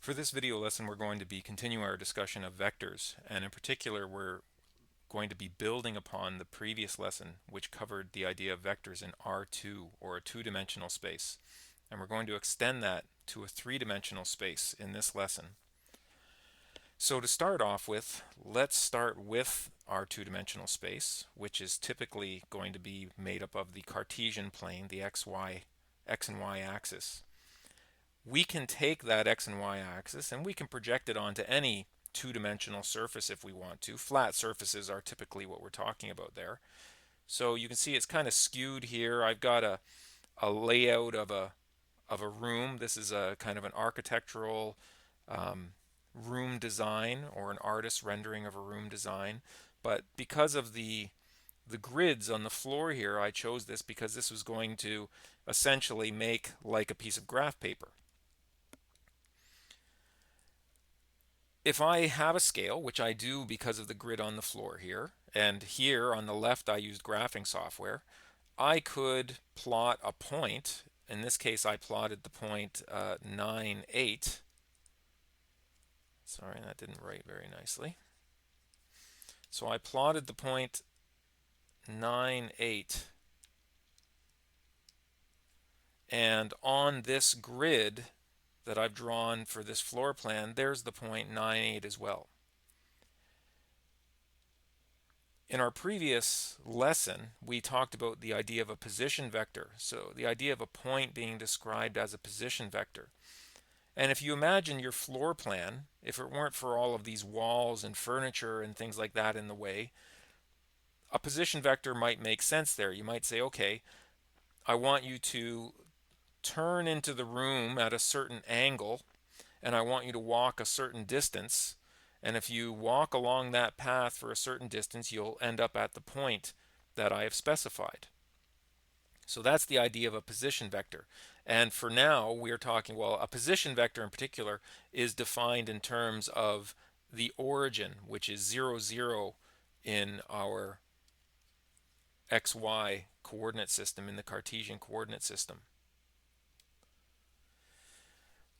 For this video lesson, we're going to be continuing our discussion of vectors, and in particular, we're going to be building upon the previous lesson, which covered the idea of vectors in R2, or a two-dimensional space. And we're going to extend that to a three-dimensional space in this lesson. So to start off with, let's start with our two-dimensional space, which is typically going to be made up of the Cartesian plane, the x and y axis. We can take that x and y axis and we can project it onto any two-dimensional surface if we want to. Flat surfaces are typically what we're talking about there. So you can see it's kind of skewed here. I've got a layout of a room. This is a kind of an architectural room design, or an artist's rendering of a room design. But because of the grids on the floor here, I chose this because this was going to essentially make like a piece of graph paper. If I have a scale, which I do because of the grid on the floor here, and here on the left I used graphing software, I could plot a point. In this case I plotted the point 9, 8. Sorry, that didn't write very nicely. So I plotted the point 9, 8. And on this grid that I've drawn for this floor plan, there's the point 9, 8 as well. In our previous lesson, we talked about the idea of a position vector. So the idea of a point being described as a position vector. And if you imagine your floor plan, if it weren't for all of these walls and furniture and things like that in the way, a position vector might make sense there. You might say, okay, I want you to turn into the room at a certain angle, and I want you to walk a certain distance. And if you walk along that path for a certain distance, you'll end up at the point that I have specified. So that's the idea of a position vector. And for now, we are talking, well, a position vector in particular is defined in terms of the origin, which is 0, 0 in our xy coordinate system, in the Cartesian coordinate system.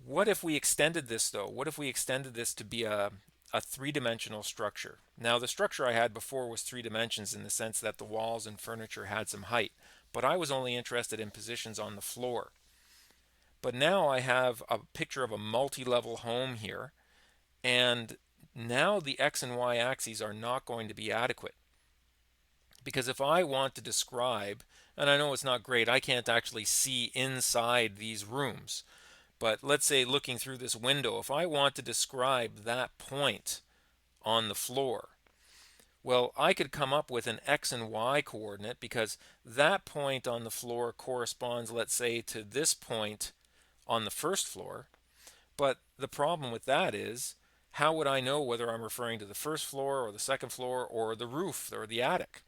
What if we extended this, though? What if we extended this to be a three-dimensional structure? Now, the structure I had before was 3 dimensions in the sense that the walls and furniture had some height, but I was only interested in positions on the floor. But now I have a picture of a multi-level home here, and now the x and y axes are not going to be adequate. Because if I want to describe, and I know it's not great, I can't actually see inside these rooms, but let's say looking through this window, if I want to describe that point on the floor, well, I could come up with an x and y coordinate because that point on the floor corresponds, let's say, to this point on the first floor. But the problem with that is, how would I know whether I'm referring to the first floor or the second floor or the roof or the attic?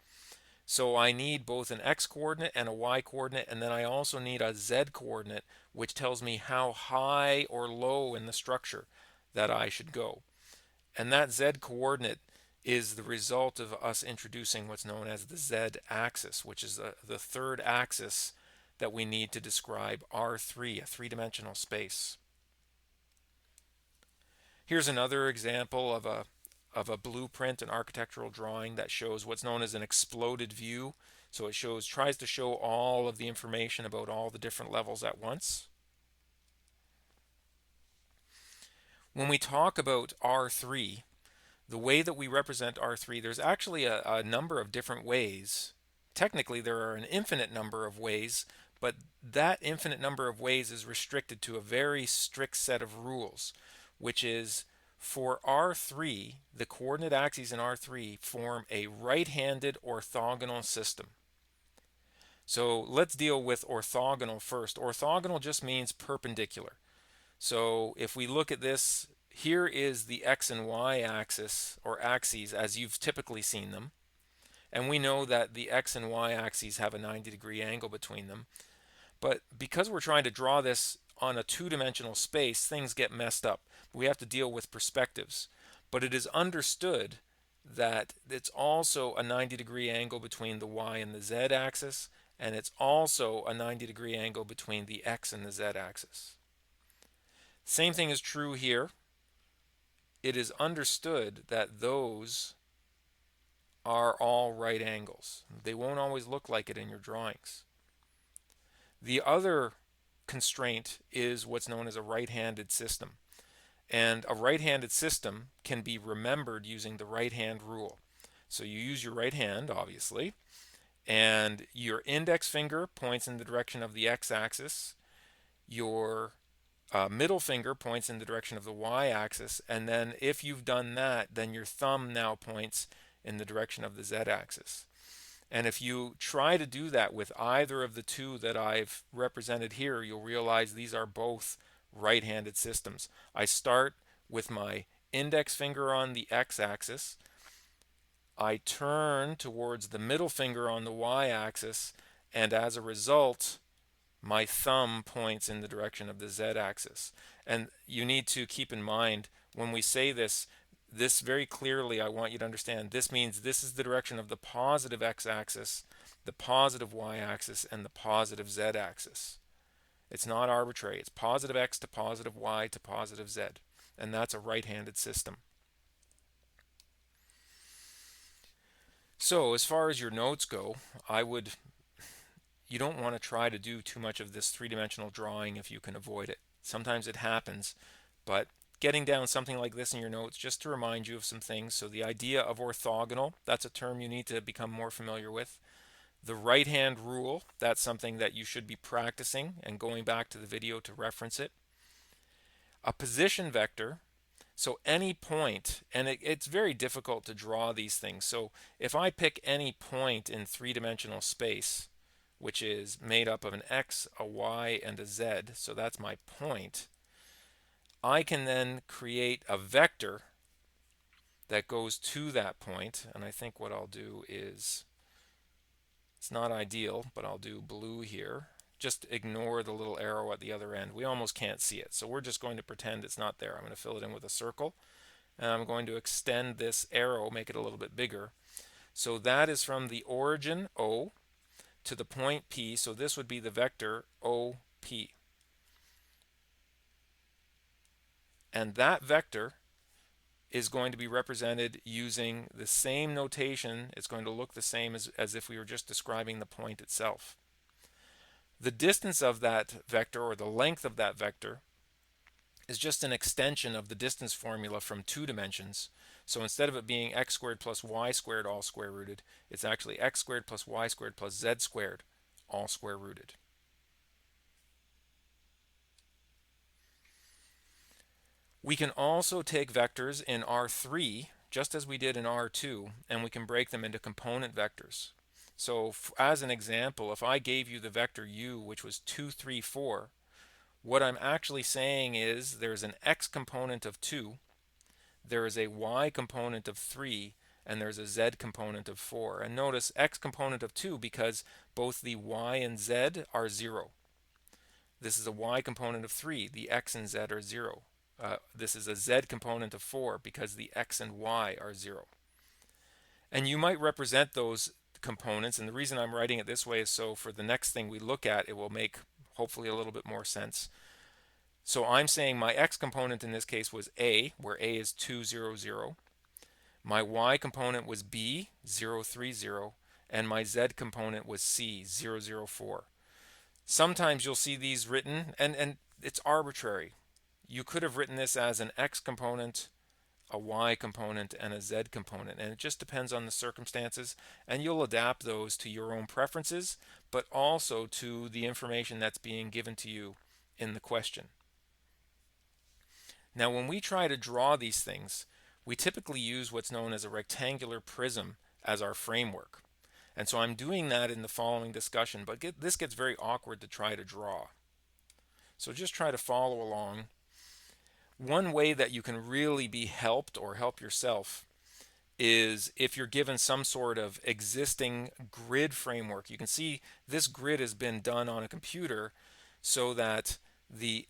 So I need both an x coordinate and a y coordinate, and then I also need a z coordinate, which tells me how high or low in the structure that I should go. And that z coordinate is the result of us introducing what's known as the z-axis, which is the third axis that we need to describe R3, a three-dimensional space. Here's another example of a blueprint, an architectural drawing that shows what's known as an exploded view. So it tries to show all of the information about all the different levels at once. When we talk about R3, the way that we represent R3, there's actually a number of different ways. Technically, there are an infinite number of ways, but that infinite number of ways is restricted to a very strict set of rules, which is for R3, the coordinate axes in R3 form a right-handed orthogonal system. So let's deal with orthogonal first. Orthogonal just means perpendicular. So if we look at this, here is the x and y axis, or axes as you've typically seen them. And we know that the x and y axes have a 90-degree angle between them. But because we're trying to draw this on a two-dimensional space, things get messed up. We have to deal with perspectives. But it is understood that it's also a 90-degree angle between the y and the z axis, and it's also a 90-degree angle between the x and the z axis. Same thing is true here. It is understood that those are all right angles. They won't always look like it in your drawings. The other constraint is what's known as a right-handed system. And a right-handed system can be remembered using the right-hand rule. So you use your right hand, obviously, and your index finger points in the direction of the x-axis. Your middle finger points in the direction of the y-axis, and then if you've done that, then your thumb now points in the direction of the z-axis. And if you try to do that with either of the two that I've represented here, you'll realize these are both right-handed systems. I start with my index finger on the x-axis. I turn towards the middle finger on the y-axis, and as a result, my thumb points in the direction of the z-axis. And you need to keep in mind when we say this very clearly, I want you to understand this means this is the direction of the positive x-axis, the positive y-axis, and the positive z-axis. It's not arbitrary. It's positive x to positive y to positive z. And that's a right-handed system. So as far as your notes go, you don't want to try to do too much of this three-dimensional drawing if you can avoid it. Sometimes it happens, but getting down something like this in your notes just to remind you of some things. So the idea of orthogonal, that's a term you need to become more familiar with. The right-hand rule, that's something that you should be practicing and going back to the video to reference it. A position vector, so any point, and it's very difficult to draw these things. So if I pick any point in three-dimensional space, which is made up of an x, a y, and a z, so that's my point, I can then create a vector that goes to that point. And I think what I'll do is, it's not ideal, but I'll do blue here. Just ignore the little arrow at the other end. We almost can't see it. So we're just going to pretend it's not there. I'm going to fill it in with a circle. And I'm going to extend this arrow, make it a little bit bigger. So that is from the origin O to the point P. So this would be the vector OP. And that vector is going to be represented using the same notation. It's going to look the same as if we were just describing the point itself. The distance of that vector, or the length of that vector, is just an extension of the distance formula from 2 dimensions. So instead of it being x squared plus y squared all square rooted, it's actually x squared plus y squared plus z squared all square rooted. We can also take vectors in R3, just as we did in R2, and we can break them into component vectors. So as an example, if I gave you the vector u, which was 2, 3, 4, what I'm actually saying is there's an x component of 2, there is a y component of 3, and there's a z component of 4. And notice x component of 2 because both the y and z are 0. This is a y component of 3. The x and z are 0. This is a z component of 4 because the x and y are 0. And you might represent those components, and the reason I'm writing it this way is so for the next thing we look at, it will make hopefully a little bit more sense. So I'm saying my x component in this case was a, where a is 2, 0, 0. My y component was b, 0, 3, 0. And my z component was c, 0, 0, 4. Sometimes you'll see these written, and it's arbitrary. You could have written this as an x component, a y component, and a z component, and it just depends on the circumstances, and you'll adapt those to your own preferences, but also to the information that's being given to you in the question. Now when we try to draw these things, we typically use what's known as a rectangular prism as our framework. And so I'm doing that in the following discussion, but this gets very awkward to try to draw. So just try to follow along. One way that you can really be helped or help yourself is if you're given some sort of existing grid framework. You can see this grid has been done on a computer so that the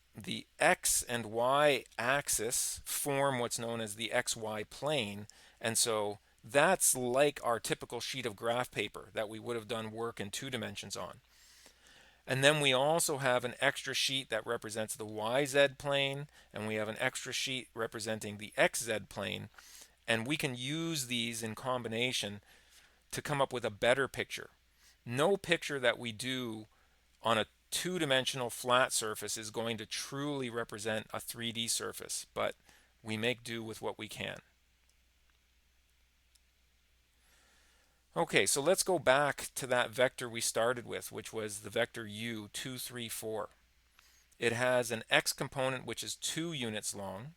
x and y axis form what's known as the xy plane, and so that's like our typical sheet of graph paper that we would have done work in 2 dimensions on. And then we also have an extra sheet that represents the YZ plane, and we have an extra sheet representing the XZ plane, and we can use these in combination to come up with a better picture. No picture that we do on a two-dimensional flat surface is going to truly represent a 3D surface, but we make do with what we can. Okay, so let's go back to that vector we started with, which was the vector u, 2, 3, 4. It has an x component which is 2 units long,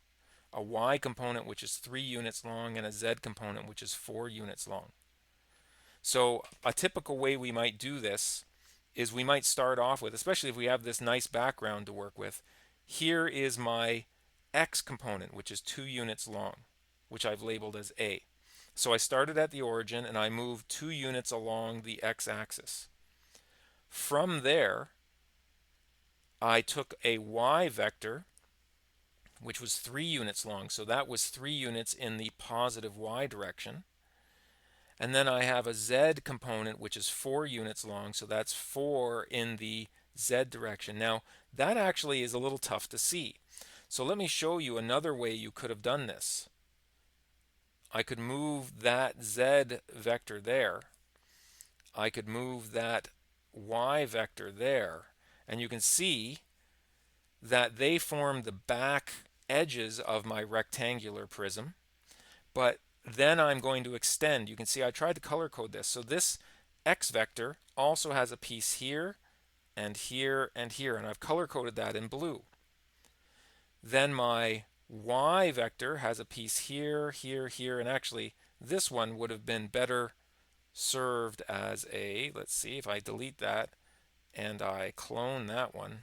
a y component which is 3 units long, and a z component which is 4 units long. So a typical way we might do this is we might start off with, especially if we have this nice background to work with, here is my x component, which is 2 units long, which I've labeled as A. So I started at the origin and I moved 2 units along the x-axis. From there, I took a y vector, which was 3 units long, so that was 3 units in the positive y direction. And then I have a z component, which is 4 units long, so that's 4 in the z direction. Now, that actually is a little tough to see. So let me show you another way you could have done this. I could move that z vector there. I could move that y vector there. And you can see that they form the back edges of my rectangular prism. But then I'm going to extend. You can see I tried to color code this. So this x vector also has a piece here and here and here, and I've color coded that in blue. Then my y vector has a piece here, here, here, and actually this one would have been better served as a, let's see if I delete that and I clone that one.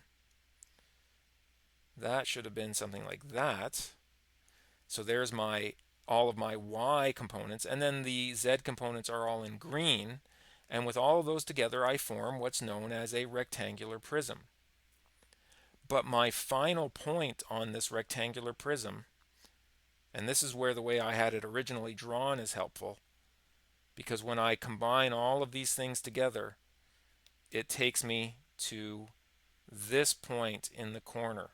That should have been something like that. So there's my all of my y components, and then the z components are all in green, and with all of those together I form what's known as a rectangular prism. But my final point on this rectangular prism, and this is where the way I had it originally drawn is helpful, because when I combine all of these things together, it takes me to this point in the corner.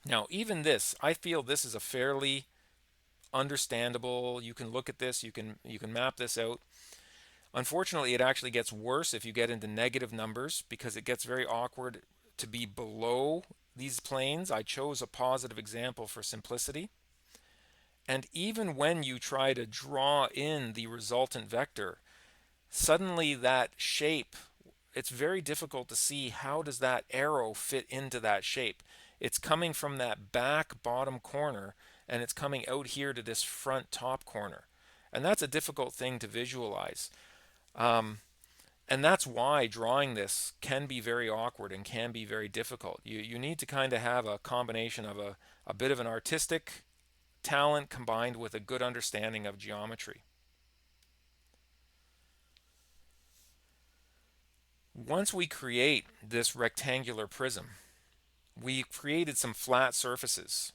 Now, even this, I feel this is a fairly understandable. You can look at this, you can map this out. Unfortunately, it actually gets worse if you get into negative numbers because it gets very awkward to be below these planes. I chose a positive example for simplicity. And even when you try to draw in the resultant vector, suddenly that shape, it's very difficult to see how does that arrow fit into that shape. It's coming from that back bottom corner and it's coming out here to this front top corner. And that's a difficult thing to visualize. And that's why drawing this can be very awkward and can be very difficult. You need to kind of have a combination of a bit of an artistic talent combined with a good understanding of geometry. Once we create this rectangular prism, we created some flat surfaces.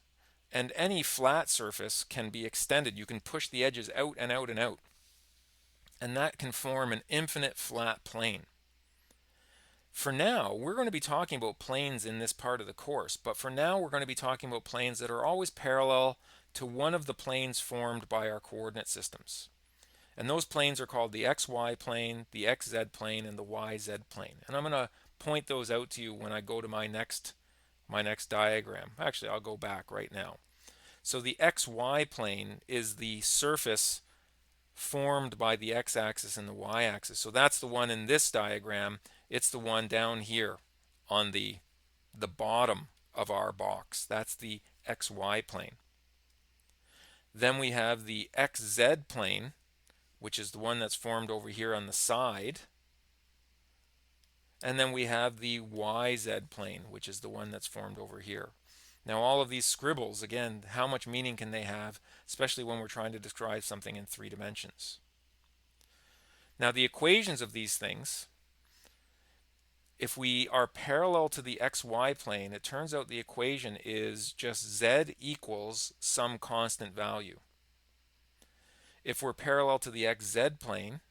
And any flat surface can be extended. You can push the edges out and out and out. And that can form an infinite flat plane. For now, we're going to be talking about planes in this part of the course, but for now we're going to be talking about planes that are always parallel to one of the planes formed by our coordinate systems. And those planes are called the XY plane, the XZ plane, and the YZ plane. And I'm going to point those out to you when I go to my next diagram. Actually, I'll go back right now. So the XY plane is the surface formed by the x-axis and the y-axis. So that's the one in this diagram. It's the one down here on the bottom of our box. That's the XY plane. Then we have the XZ plane, which is the one that's formed over here on the side. And then we have the YZ plane, which is the one that's formed over here. Now all of these scribbles, again, how much meaning can they have, especially when we're trying to describe something in 3 dimensions? Now the equations of these things, if we are parallel to the XY plane, it turns out the equation is just z equals some constant value. If we're parallel to the XZ plane,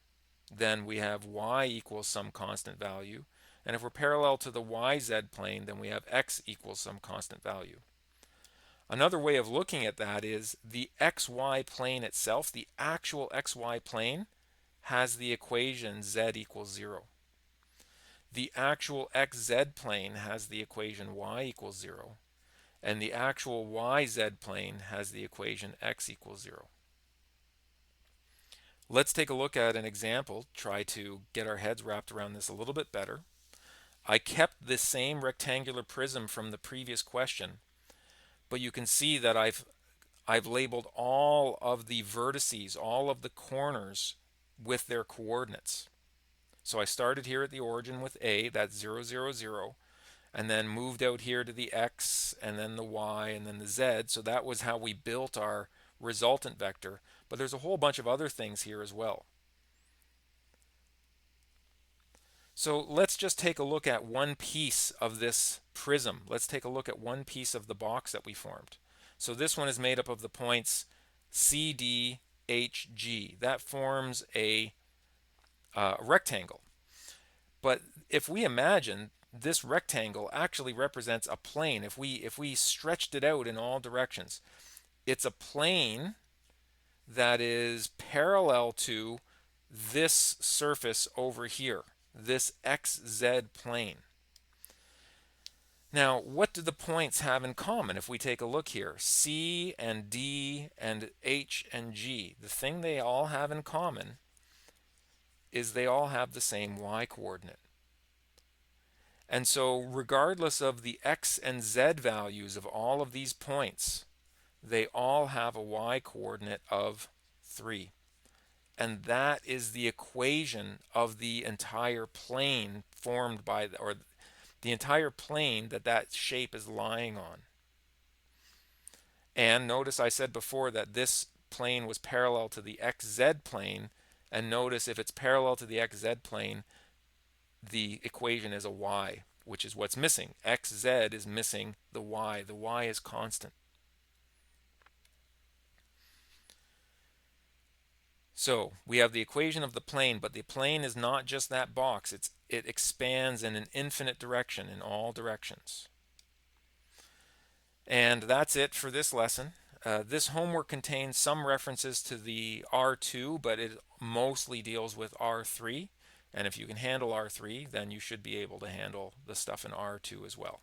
then we have y equals some constant value. And if we're parallel to the yz plane, then we have x equals some constant value. Another way of looking at that is the xy plane itself, the actual xy plane, has the equation z equals 0. The actual xz plane has the equation y equals 0. And the actual yz plane has the equation x equals 0. Let's take a look at an example, try to get our heads wrapped around this a little bit better. I kept the same rectangular prism from the previous question, but you can see that I've labeled all of the vertices, all of the corners with their coordinates. So I started here at the origin with A, that's 0, 0, 0, and then moved out here to the X, and then the Y, and then the Z. So that was how we built our resultant vector. But there's a whole bunch of other things here as well. So let's just take a look at one piece of this prism. Let's take a look at one piece of the box that we formed. So this one is made up of the points C, D, H, G. That forms a rectangle. But if we imagine this rectangle actually represents a plane, if we stretched it out in all directions, it's a plane that is parallel to this surface over here, this XZ plane. Now, what do the points have in common if we take a look here? C and D and H and G. The thing they all have in common is they all have the same y coordinate. And so regardless of the x and z values of all of these points, they all have a y coordinate of 3. And that is the equation of the entire plane formed by, or the entire plane that that shape is lying on. And notice I said before that this plane was parallel to the xz plane, and notice if it's parallel to the xz plane, the equation is a y, which is what's missing. xz is missing the y. The y is constant. So we have the equation of the plane, but the plane is not just that box. It expands in an infinite direction, in all directions. And that's it for this lesson. This homework contains some references to the R2, but it mostly deals with R3. And if you can handle R3, then you should be able to handle the stuff in R2 as well.